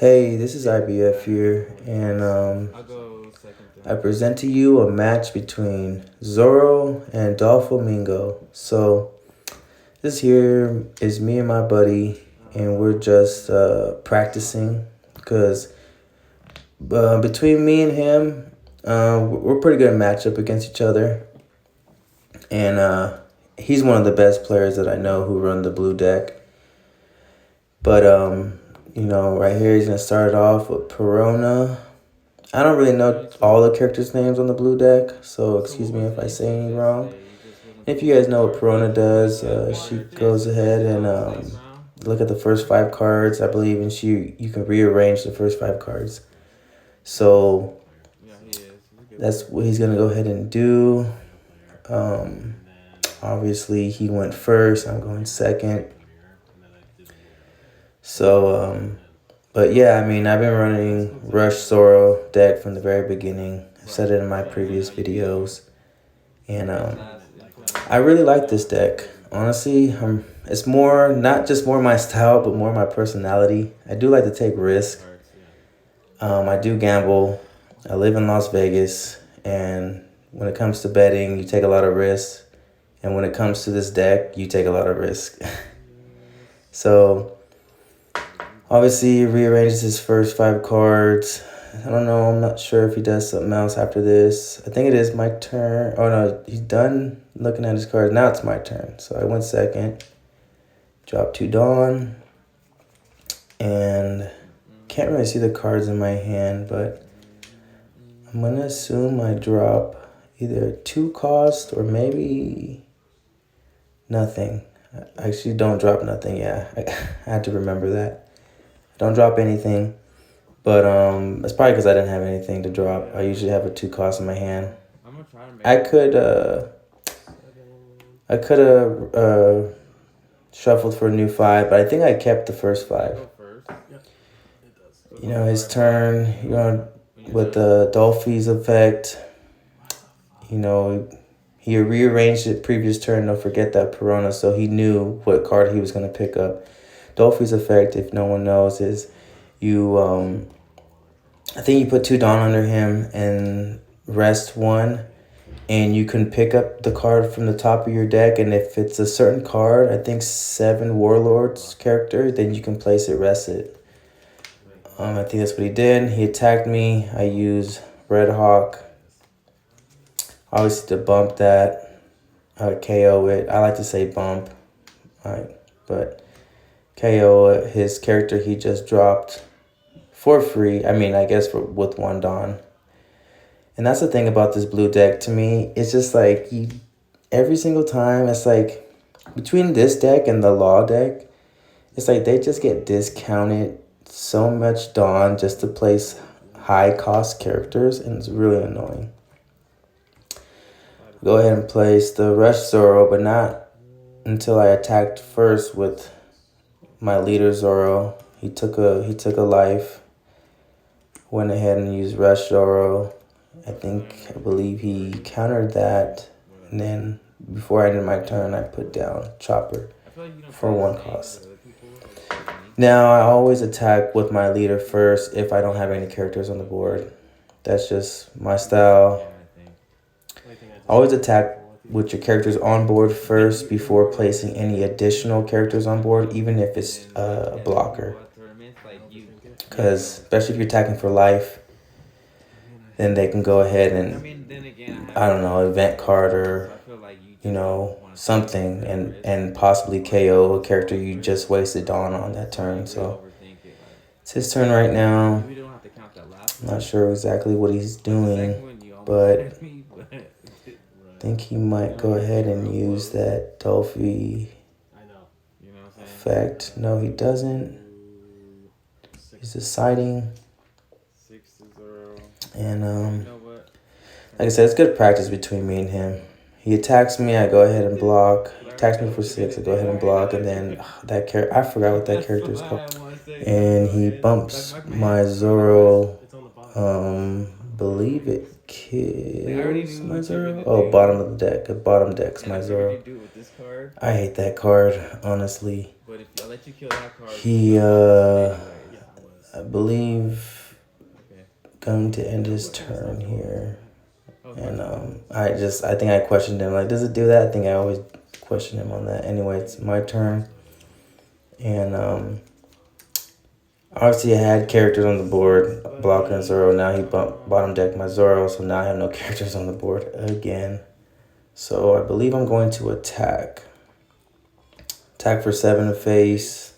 Hey, this is IBF here, and I present to you a match between Zoro and Doflamingo. So, this here is me and my buddy, and we're just practicing because between me and him, we're pretty good at matchup against each other, and he's one of the best players that I know who run the blue deck. But right here he's gonna start it off with Perona. I don't really know all the characters' names on the blue deck, so excuse me if I say anything wrong. If you guys know what Perona does, she goes ahead and look at the first 5 cards, I believe, and you can rearrange the first 5 cards. So that's what he's gonna go ahead and do. Obviously he went first. I'm going second. So, but yeah, I mean, I've been running Rush Zoro deck from the very beginning. I've said it in my previous videos. And I really like this deck. Honestly, it's not just more my style, but more my personality. I do like to take risks. I do gamble. I live in Las Vegas. And when it comes to betting, you take a lot of risks. And when it comes to this deck, you take a lot of risks. So obviously, he rearranges his first 5 cards. I don't know. I'm not sure if he does something else after this. I think it is my turn. Oh, no. He's done looking at his cards. Now it's my turn. So I went second. Dropped 2 Dawn. And can't really see the cards in my hand, but I'm going to assume I drop either 2 cost or maybe nothing. I actually don't drop nothing. Yeah, I had to remember that. Don't drop anything, but it's probably because I didn't have anything to drop. I usually have a 2 cost in my hand. I could have shuffled for a new 5, but I think I kept the first 5. His turn. With the Dolphy's effect. He rearranged it previous turn. Don't forget that Perona, so he knew what card he was going to pick up. Dolphy's effect, if no one knows, is you, I think you put 2 Dawn under him and rest 1, and you can pick up the card from the top of your deck, and if it's a certain card, I think 7 Warlords character, then you can place it, rest it. I think that's what he did. He attacked me. I used Red Hawk, obviously to bump that, KO it. I like to say bump, but KO his character he just dropped for free. I mean, I guess with 1 Dawn. And that's the thing about this blue deck to me. It's just like every single time, it's like between this deck and the Law deck, it's like they just get discounted so much Dawn just to place high cost characters, and it's really annoying. Go ahead and place the Rush Zoro, but not until I attacked first with my leader Zoro. He took a life. Went ahead and used Rush Zoro. I believe he countered that, and then before I ended my turn, I put down Chopper for 1 cost. Now I always attack with my leader first if I don't have any characters on the board. That's just my style. Always attack with your characters on board first before placing any additional characters on board, even if it's a blocker. Because especially if you're attacking for life, then they can go ahead and, I don't know, event card or, something and possibly KO a character you just wasted Dawn on that turn. So it's his turn right now. I'm not sure exactly what he's doing, but I think he might go ahead and use that Dolphy effect. No, he doesn't. He's deciding. And like I said, it's good practice between me and him. He attacks me, I go ahead and block. He attacks me for 6, I go ahead and block. And then that character, I forgot what that character is called. And he bumps my Zoro. Believe it kills my Zoro. Oh, bottom of the deck. Bottom deck's my Zoro. I hate that card, honestly. He I believe going to end his turn here. And I think I questioned him, like, does it do that? I think I always question him on that. Anyway, it's my turn. And obviously I had characters on the board, Blocker and Zoro. Now he bottom decked my Zoro, so now I have no characters on the board again. So I believe I'm going to attack. Attack for 7 to face.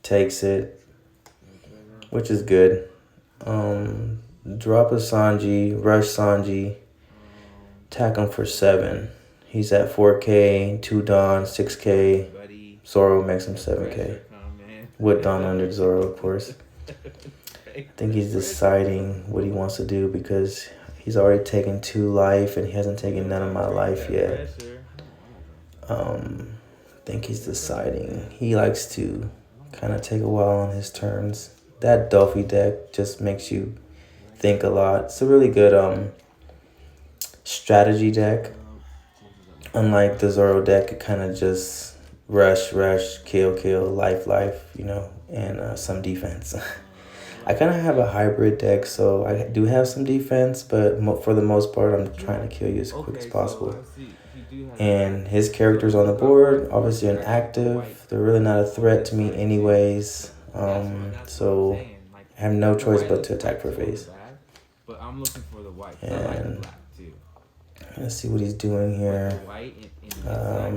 Takes it, which is good. Drop a Sanji, rush Sanji. Attack him for 7. He's at 4K, 2 Dawn, 6K. Zoro makes him 7K. With Dawn under Zoro, of course. I think he's deciding what he wants to do because he's already taken 2 life and he hasn't taken none of my life yet. I think he's deciding. He likes to kind of take a while on his turns. That Doffy deck just makes you think a lot. It's a really good strategy deck. Unlike the Zoro deck, it kind of just rush, kill, life, and some defense. I kind of have a hybrid deck, so I do have some defense, but for the most part, I'm trying to kill you as quick as possible. And his characters on the board, obviously inactive. They're really not a threat to me anyways. So I have no choice but to attack for face. And let's see what he's doing here. I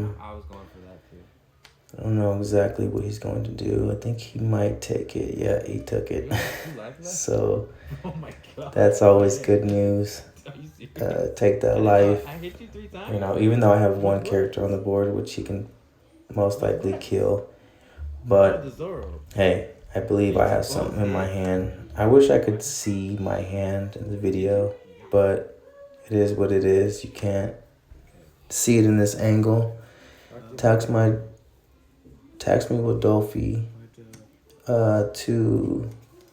don't know exactly what he's going to do. I think he might take it. Yeah, he took it. So that's always good news. Take that life. Even though I have 1 character on the board, which he can most likely kill. But hey, I believe I have something in my hand. I wish I could see my hand in the video, but it is what it is. You can't see it in this angle. Attacks me with Dolphy to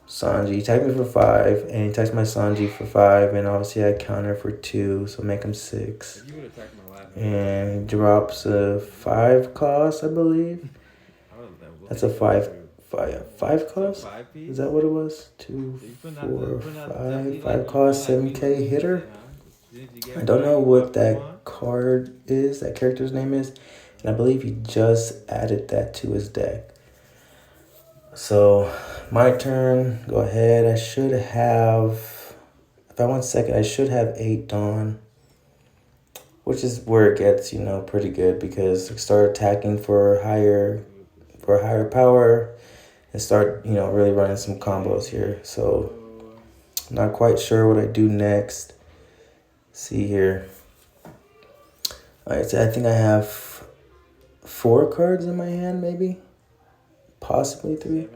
Sanji. He attacked me for 5, and he attacks my Sanji for 5, and obviously I counter for 2, so make him 6. And he drops a 5 cost, I believe. That's a 5 cost? Is that what it was? 2, 4, 5. 5 cost, 7K hitter? I don't know what that card is, that character's name is. And I believe he just added that to his deck. So, my turn. Go ahead. I should have, if I want second, I should have 8 Dawn. Which is where it gets, pretty good. Because I start attacking for higher power. And start, really running some combos here. So, not quite sure what I do next. See here. Alright, so I think I have 4 cards in my hand, maybe? Possibly 3.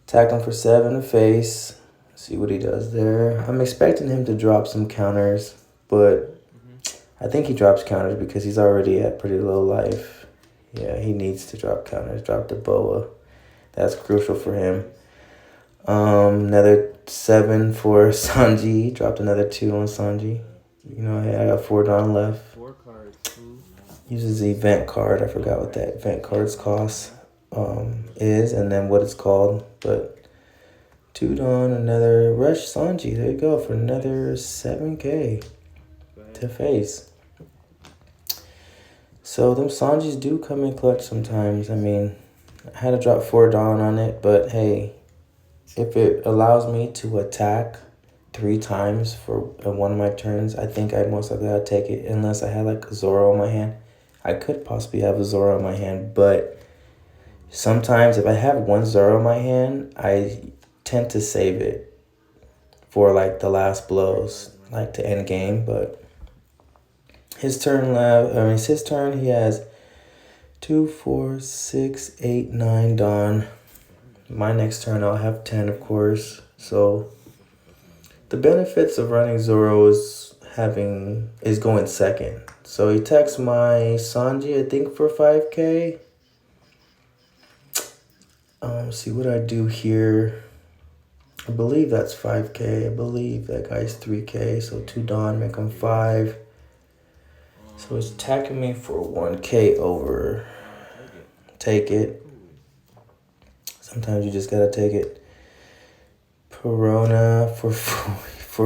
Attack him for 7 to face. See what he does there. I'm expecting him to drop some counters, but I think he drops counters because he's already at pretty low life. Yeah, he needs to drop counters. Drop the boa. That's crucial for him. Another 7 for Sanji. Dropped another 2 on Sanji. I got 4 Dawn left. Uses the event card. I forgot what that event card's cost is and then what it's called. But 2 Dawn, another rush Sanji. There you go for another 7K to face. So them Sanjis do come in clutch sometimes. I mean, I had to drop 4 Dawn on it, but hey, if it allows me to attack 3 times for one of my turns, I think I most likely I'd take it unless I had like a Zoro in my hand. I could possibly have a Zoro in my hand, but sometimes if I have 1 Zoro in my hand, I tend to save it for like the last blows, like to end game. But it's his turn. He has 2, 4, 6, 8, 9 Dawn. My next turn I'll have 10, of course. So the benefits of running Zoro is going second. So he attacks my Sanji, I think, for 5K. See what I do here. I believe that's 5K. I believe that guy's 3K. So 2 Dawn, make him 5. So he's attacking me for 1K over. Take it. Sometimes you just gotta take it. Corona for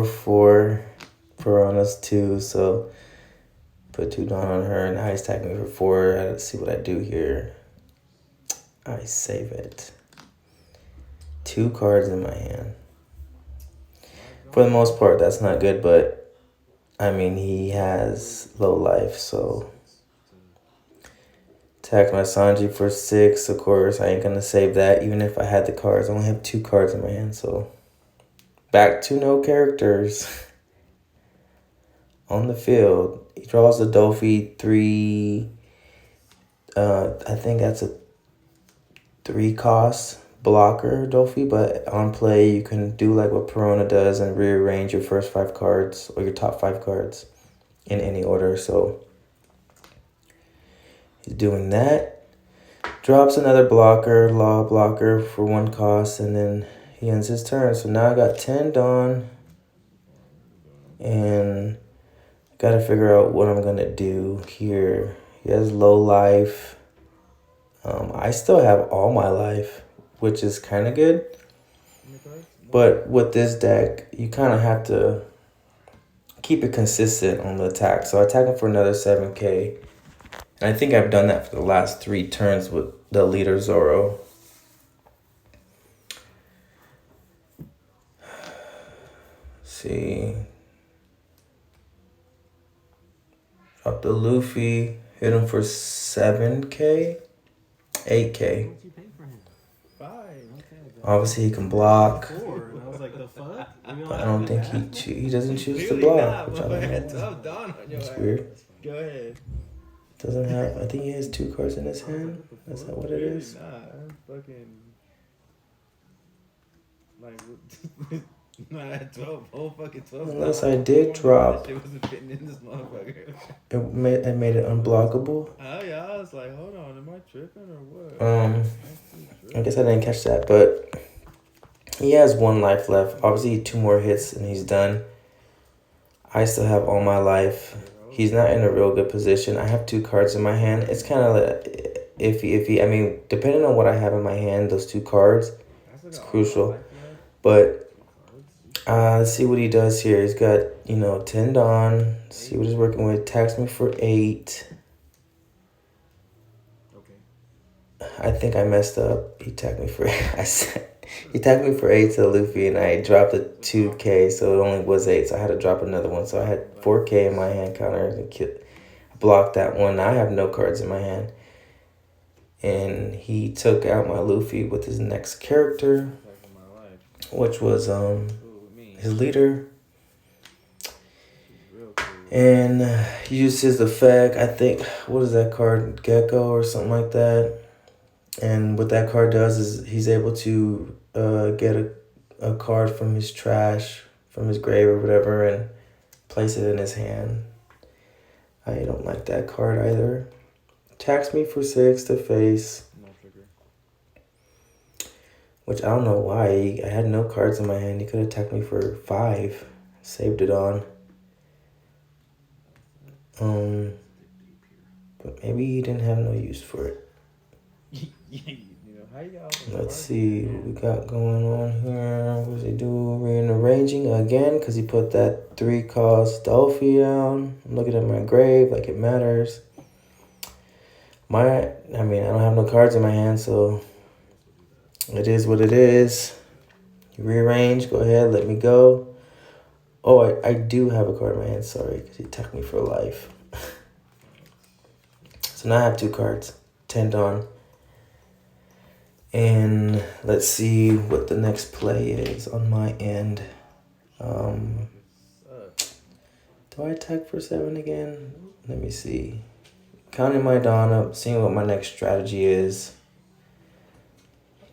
four. Piranha's 2, so put 2 Dawn on her. Now he's attacking me for 4. Let's see what I do here. I save it. 2 cards in my hand. For the most part, that's not good, but I mean, he has low life, so attack my Sanji for 6. Of course, I ain't gonna save that, even if I had the cards. I only have 2 cards in my hand, so back to no characters on the field. He draws the Dofi 3. I think that's a 3 cost blocker Dofi, but on play you can do like what Perona does and rearrange your first 5 cards or your top 5 cards in any order. So he's doing that. Drops another blocker, law blocker for 1 cost, and then he ends his turn. So now I got 10 Dawn, and I gotta figure out what I'm gonna do here. He has low life. I still have all my life, which is kind of good. But with this deck, you kind of have to keep it consistent on the attack. So I attack him for another 7k. And I think I've done that for the last 3 turns with the leader Zoro. See. Drop the Luffy. Hit him for 7k. 8k. Obviously he can block. But I don't think he doesn't choose to block. Which I don't know. That's weird. Go ahead. Doesn't have. I think he has 2 cards in his hand. Is that what it is? Nah, 12, whole fucking 12. Unless I did drop. It wasn't fitting in this motherfucker. It made it unblockable. Oh yeah, I was like, hold on, am I tripping or what? I guess I didn't catch that, but he has 1 life left. Obviously 2 more hits and he's done. I still have all my life. He's not in a real good position. I have 2 cards in my hand. It's kind of iffy. I mean, depending on what I have in my hand, those 2 cards, it's crucial. But let's see what he does here. He's got, 10 Dawn. See what he's working with. Tax me for 8. Okay. I think I messed up. He tagged me for 8. He tagged me for 8 to Luffy, and I dropped a 2k, so it only was 8. So I had to drop another one. So I had 4k in my hand counter and blocked that one. Now I have no cards in my hand. And he took out my Luffy with his next character, which was his leader. And he used his effect. I think, what is that card? Gecko or something like that. And what that card does is he's able to get a card from his trash, from his grave or whatever, and place it in his hand. I don't like that card either. Tax me for 6 to face. Which I don't know why. I had no cards in my hand. He could have attacked me for 5. Saved it on. But maybe he didn't have no use for it. Let's see what we got going on here. What does he do? Rearranging again because he put that 3 cost Dolphy down. I'm looking at my grave like it matters. I don't have no cards in my hand, so it is what it is. You rearrange, go ahead, let me go. Oh, I do have a card in my hand, sorry, because he attacked me for life. So now I have 2 cards, 10 Dawn. And let's see what the next play is on my end. Do I attack for 7 again? Let me see. Counting my Dawn up, seeing what my next strategy is.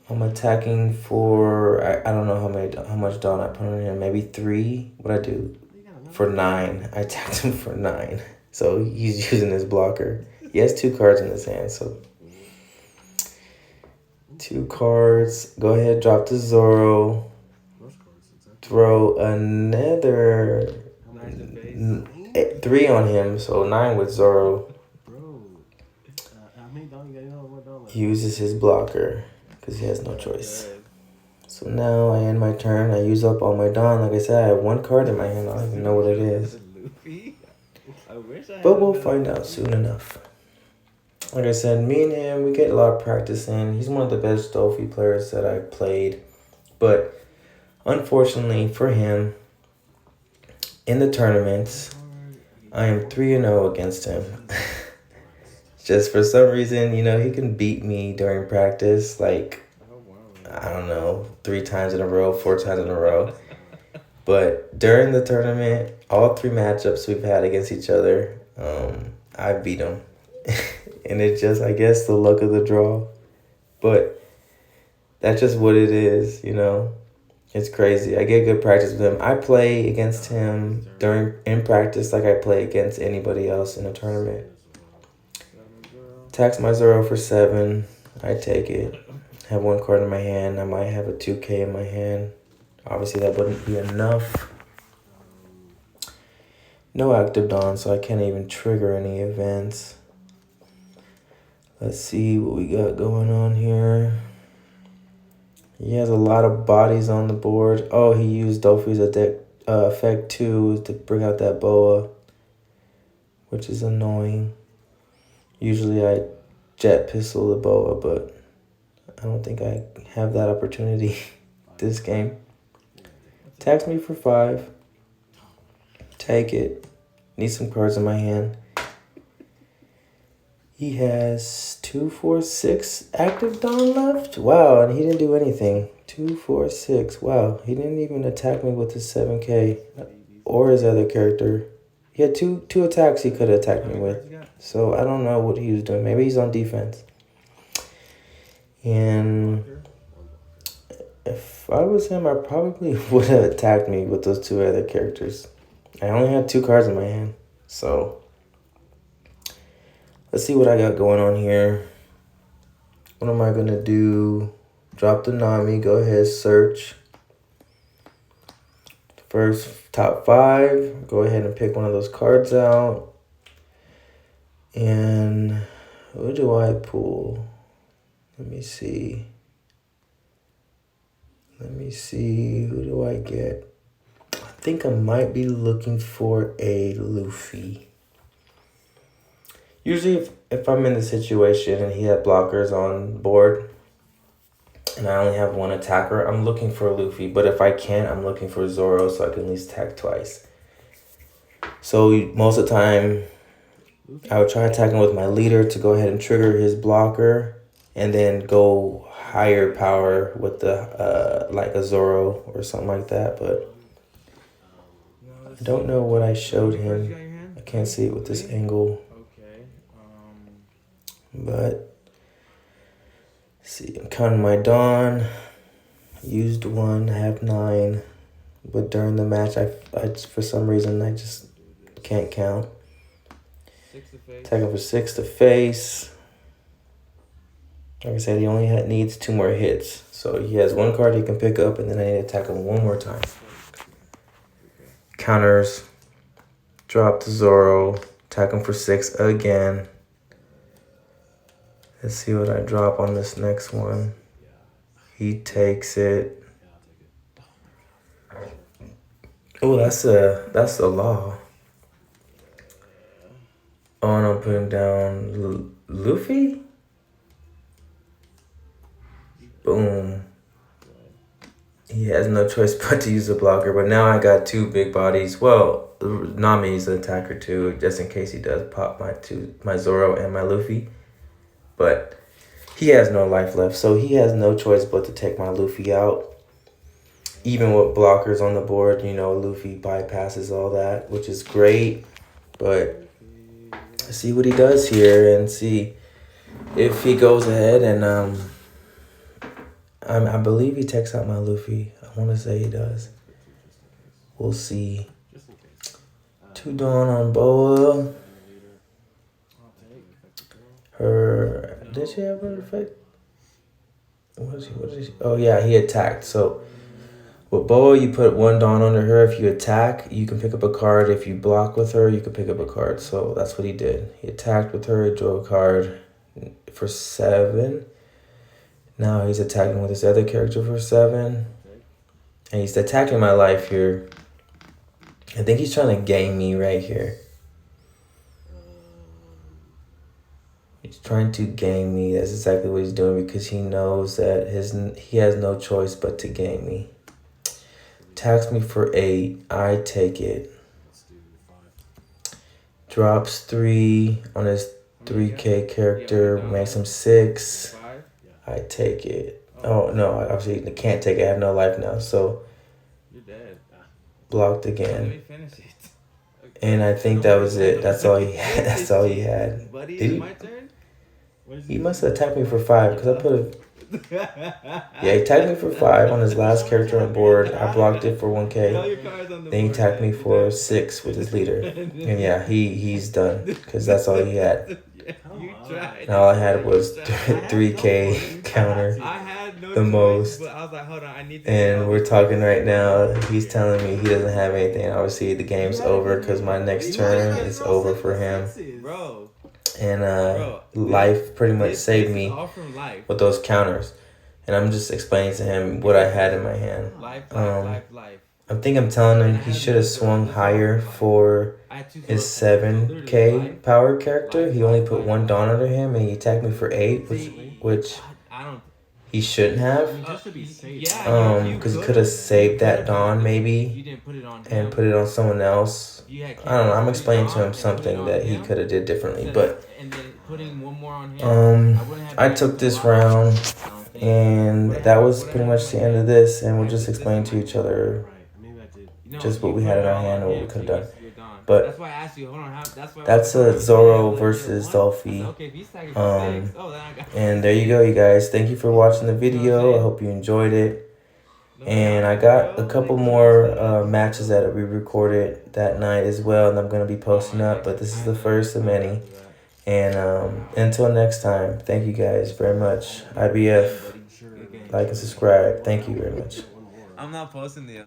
I'm attacking for, I don't know how much Dawn I put on him, maybe 3. What I do? For 9. I attacked him for 9. So he's using his blocker. He has 2 cards in his hand, so 2 cards. Go ahead, drop the Zoro. Throw another 3 on him, so 9 with Zoro. He uses his blocker because he has no choice. So now I end my turn. I use up all my Dawn. Like I said, I have one card in my hand. I don't even know what it is. But we'll find out soon enough. Like I said, me and him, we get a lot of practice in. He's one of the best Dolphy players that I've played. But unfortunately for him, in the tournaments, I am 3-0 against him. Just for some reason, you know, he can beat me during practice, like, I don't know, 3 times in a row, 4 times in a row. But during the tournament, all 3 matchups we've had against each other, I beat him. And it's just, I guess, the luck of the draw. But that's just what it is, you know. It's crazy. I get good practice with him. I play against him in practice like I play against anybody else in a tournament. Tax my Zoro for 7. I take it. Have 1 card in my hand. I might have a 2K in my hand. Obviously, that wouldn't be enough. No active Dawn, so I can't even trigger any events. Let's see what we got going on here. He has a lot of bodies on the board. Oh, he used Dolphy's effect 2 to bring out that boa, which is annoying. Usually I jet pistol the boa, but I don't think I have that opportunity this game. Tax me for 5. Take it. Need some cards in my hand. He has 2, 4, 6 active Dawn left. Wow, and he didn't do anything. 2, 4, 6. Wow, he didn't even attack me with his 7K or his other character. He had two attacks he could have attacked me with. So I don't know what he was doing. Maybe he's on defense. And if I was him, I probably would have attacked me with those 2 other characters. I only had 2 cards in my hand. So let's see what I got going on here. What am I going to do? Drop the Nami. Go ahead, search. First, top 5. Go ahead and pick one of those cards out. And what do I pull? Let me see. Who do I get? I think I might be looking for a Luffy. Usually if I'm in the situation and he had blockers on board and I only have 1 attacker, I'm looking for Luffy. But if I can't, I'm looking for Zoro so I can at least attack twice. So most of the time, I would try attacking with my leader to go ahead and trigger his blocker and then go higher power with the like a Zoro or something like that. But I don't know what I showed him. I can't see it with this angle. But see, I'm counting my Dawn. Used 1, I have 9. But during the match, I for some reason I just can't count. Attacking for 6 to face. Like I said, he only needs 2 more hits. So he has 1 card he can pick up, and then I need to attack him 1 more time. Counters. Drop the Zoro. Attack him for 6 again. Let's see what I drop on this next one. He takes it. Oh, that's a law. Oh, and I'm putting down Luffy? Boom. He has no choice but to use a blocker, but now I got 2 big bodies. Well, Nami's an attacker too, just in case he does pop my Zoro and my Luffy. But he has no life left, so he has no choice but to take my Luffy out. Even with blockers on the board, you know, Luffy bypasses all that, which is great. But let's see what he does here and see if he goes ahead and I believe he takes out my Luffy. I want to say he does. We'll see. 2 Dawn on Boa. Did she have an effect? What is she? Oh yeah, he attacked. So with Boa, you put 1 Dawn under her. If you attack, you can pick up a card. If you block with her, you can pick up a card. So that's what he did. He attacked with her, he drew a card for 7. Now he's attacking with his other character for 7. And he's attacking my life here. I think he's trying to game me right here. He's trying to game me. That's exactly what he's doing because he knows that he has no choice but to game me. Attacks me for 8. I take it. Drops 3 on his 3K character. Makes him 6. I take it. Oh, no. Obviously, I can't take it. I have no life now. So, you're dead. Blocked again. And I think that was it. That's all he had. That's all he had. Buddy, Did he? my turn? He must have attacked me for 5 because I put a... Yeah, he tagged me for 5 on his last character on board. I blocked it for 1K. Then he tagged me for 6 with his leader. And yeah, he's done because that's all he had. And all I had was 3K counter, the most. And we're talking right now. He's telling me he doesn't have anything. Obviously, the game's over because my next turn is over for him. And life pretty much saved me with those counters. And I'm just explaining to him what I had in my hand. I think I'm telling him he should have swung higher for his 7K power character. He only put 1 Dawn under him and he attacked me for 8, which he shouldn't have. Because he could have saved that Dawn maybe and put it on someone else. I don't know. I'm explaining to him something that he could have did differently. But I took this round and that was pretty much the end of this. And we'll just explain to each other just what we had in our hand and what we could have done. But that's a Zoro versus Dolphy. And there you go, you guys. Thank you for watching the video. I hope you enjoyed it. And I got a couple more matches that we recorded that night as well, and I'm going to be posting up. But this is the first of many. And until next time, thank you guys very much. IBF, like and subscribe. Thank you very much. I'm not posting the...